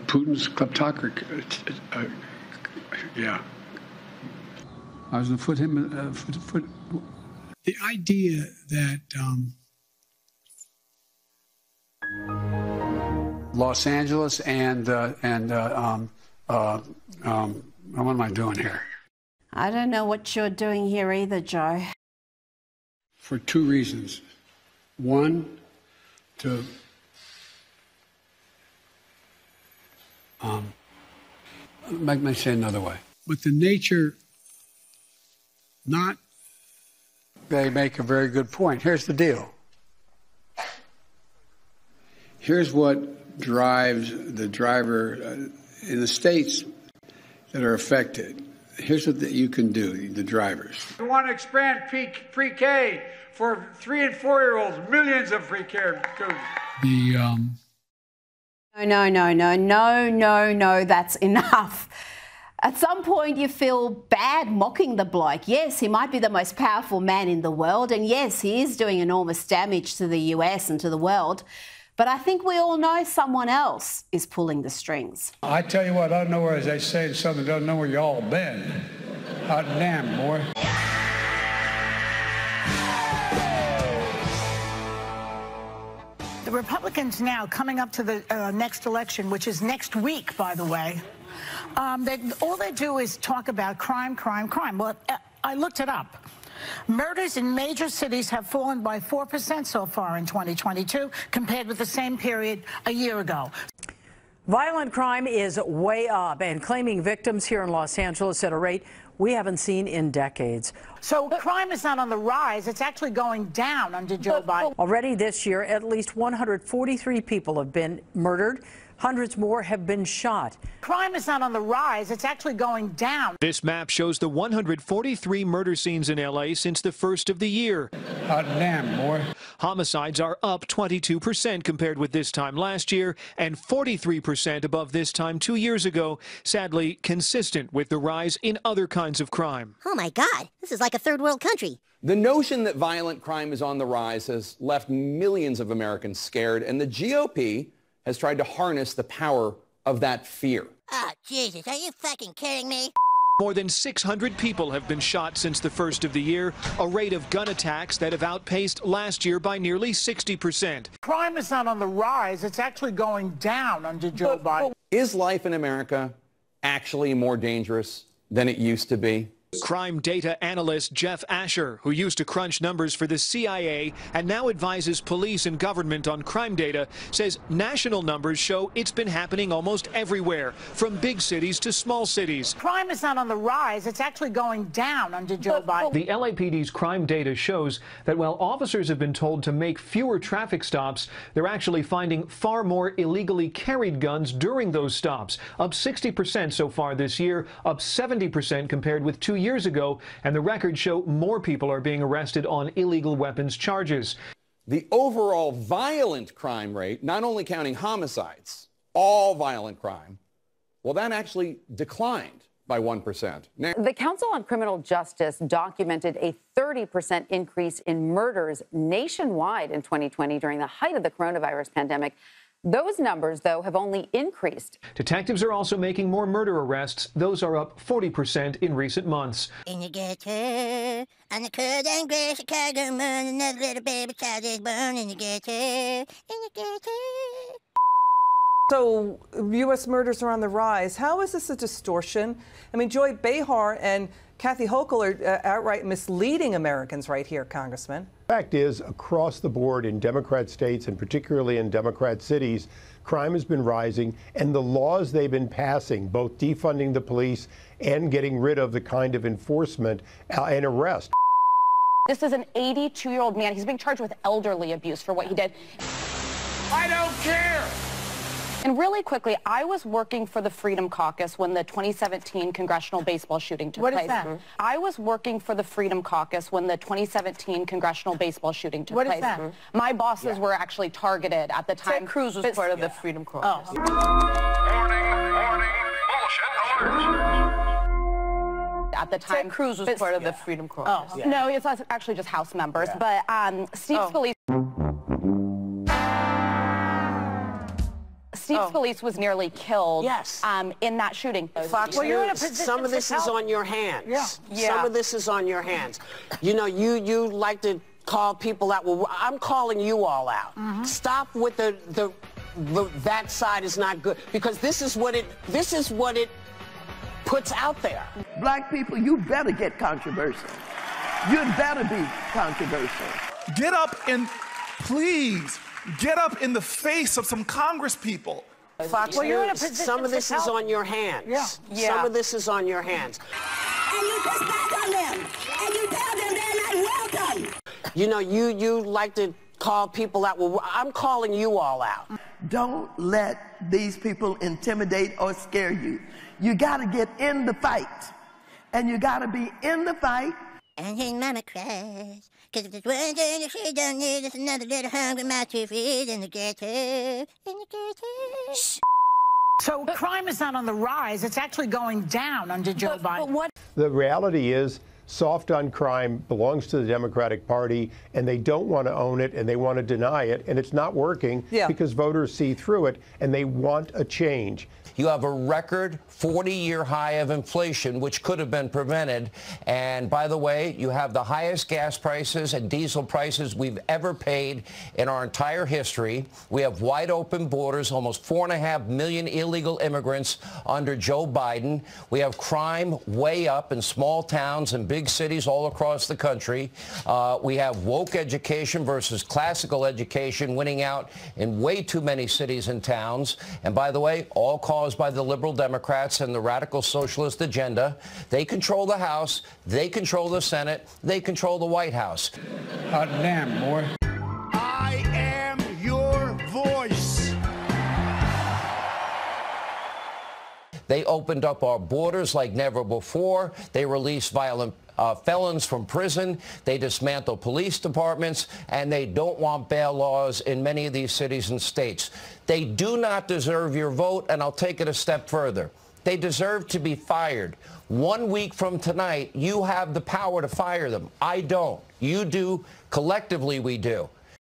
Putin's kleptocracy. Yeah. I was going to put him. The idea that Los Angeles and what am I doing here? I don't know what you're doing here either, Joe. For two reasons. One, to let me say another way. But the nature, they make a very good point. Here's the deal. Here's what drives the driver in the states that are affected. Here's what you can do, the drivers. We want to expand pre-K for 3- and 4-year-olds, millions of pre-K students. No, that's enough. At some point you feel bad mocking the bloke. Yes, he might be the most powerful man in the world, and yes, he is doing enormous damage to the US and to the world. But I think we all know someone else is pulling the strings. I tell you what, I don't know where, as they say in Southern, don't know where you all been. Hot damn, boy. The Republicans now coming up to the next election, which is next week, by the way, all they do is talk about crime. Well, I looked it up. Murders in major cities have fallen by 4% so far in 2022 compared with the same period a year ago. Violent crime is way up and claiming victims here in Los Angeles at a rate we haven't seen in decades. So crime is not on the rise, it's actually going down under Joe Biden. Already this year, at least 143 people have been murdered. Hundreds more have been shot. Crime is not on the rise, it's actually going down. This map shows the 143 murder scenes in L.A. since the first of the year. Hot damn, boy. Homicides are up 22% compared with this time last year and 43% above this time 2 years ago, sadly consistent with the rise in other kinds of crime. Oh my God, this is like a third world country. The notion that violent crime is on the rise has left millions of Americans scared, and the GOP has tried to harness the power of that fear. Oh, Jesus, are you fucking kidding me? More than 600 people have been shot since the first of the year, a rate of gun attacks that have outpaced last year by nearly 60%. Crime is not on the rise, it's actually going down under Joe Biden. Is life in America actually more dangerous than it used to be? Crime data analyst Jeff Asher, who used to crunch numbers for the CIA and now advises police and government on crime data, says national numbers show it's been happening almost everywhere, from big cities to small cities. Crime is not on the rise, it's actually going down under Joe Biden. The LAPD's crime data shows that while officers have been told to make fewer traffic stops, they're actually finding far more illegally carried guns during those stops, up 60% so far this year, up 70% compared with 2 years ago, and the records show more people are being arrested on illegal weapons charges. The overall violent crime rate, not only counting homicides, all violent crime, well, that actually declined by 1%. The Council on Criminal Justice documented a 30% increase in murders nationwide in 2020 during the height of the coronavirus pandemic. Those numbers, though, have only increased. Detectives are also making more murder arrests. Those are up 40% in recent months. In the ghetto, on the cold and gray Chicago moon, another little baby child is born in the ghetto, in the ghetto. So U.S. murders are on the rise. How is this a distortion? I mean, Joy Behar and Kathy Hochul are outright misleading Americans right here, Congressman. The fact is, across the board in Democrat states and particularly in Democrat cities, crime has been rising, and the laws they've been passing, both defunding the police and getting rid of the kind of enforcement and arrest. This is an 82-year-old man. He's being charged with elderly abuse for what he did. I don't care. And really quickly, I was working for the Freedom Caucus when the 2017 congressional baseball shooting took place. What is that? I was working for the Freedom Caucus when the 2017 congressional baseball shooting took place. What is that? My bosses were actually targeted at the time. Ted Cruz was part of the Freedom Caucus. Warning, bullshit. At the time. Ted Cruz was part of the Freedom Caucus. No, it's actually just House members. But Steve Scalise... Beats Police was nearly killed in that shooting. Fox News, some of this is on your hands. Some of this is on your hands. You know, you like to call people out. Well, I'm calling you all out. Stop with that side is not good, because this is what it puts out there. Black people, you better get controversial. You'd better be controversial. Get up and please get up in the face of some Congress people. Fox News, some of this is on your hands. Some of this is on your hands. And you push back on them. And you tell them they're not welcome. You know, you like to call people out. Well, I'm calling you all out. Don't let these people intimidate or scare you. You got to get in the fight. And you got to be in the fight. And his mama cries, 'cause if there's one thing that she don't need, it's another little hungry mouth to feed in the ghetto. Shh. So crime is not on the rise. It's actually going down under Joe Biden. The reality is, soft on crime belongs to the Democratic Party, and they don't want to own it, and they want to deny it, and it's not working because voters see through it, and they want a change. You have a record 40-year high of inflation, which could have been prevented. And by the way, you have the highest gas prices and diesel prices we've ever paid in our entire history. We have wide open borders, almost 4.5 million illegal immigrants under Joe Biden. We have crime way up in small towns and big cities all across the country. We have woke education versus classical education winning out in way too many cities and towns. And by the way, all caused by the liberal Democrats and the radical socialist agenda. They control the House, they control the Senate, they control the White House. Hot damn, boy. I am your voice. They opened up our borders like never before. They released violent felons from prison. They dismantle police departments, and they don't want bail laws in many of these cities and states. They do not deserve your vote, and I'll take it a step further. They deserve to be fired. 1 week from tonight, you have the power to fire them. I don't. You do. Collectively, we do.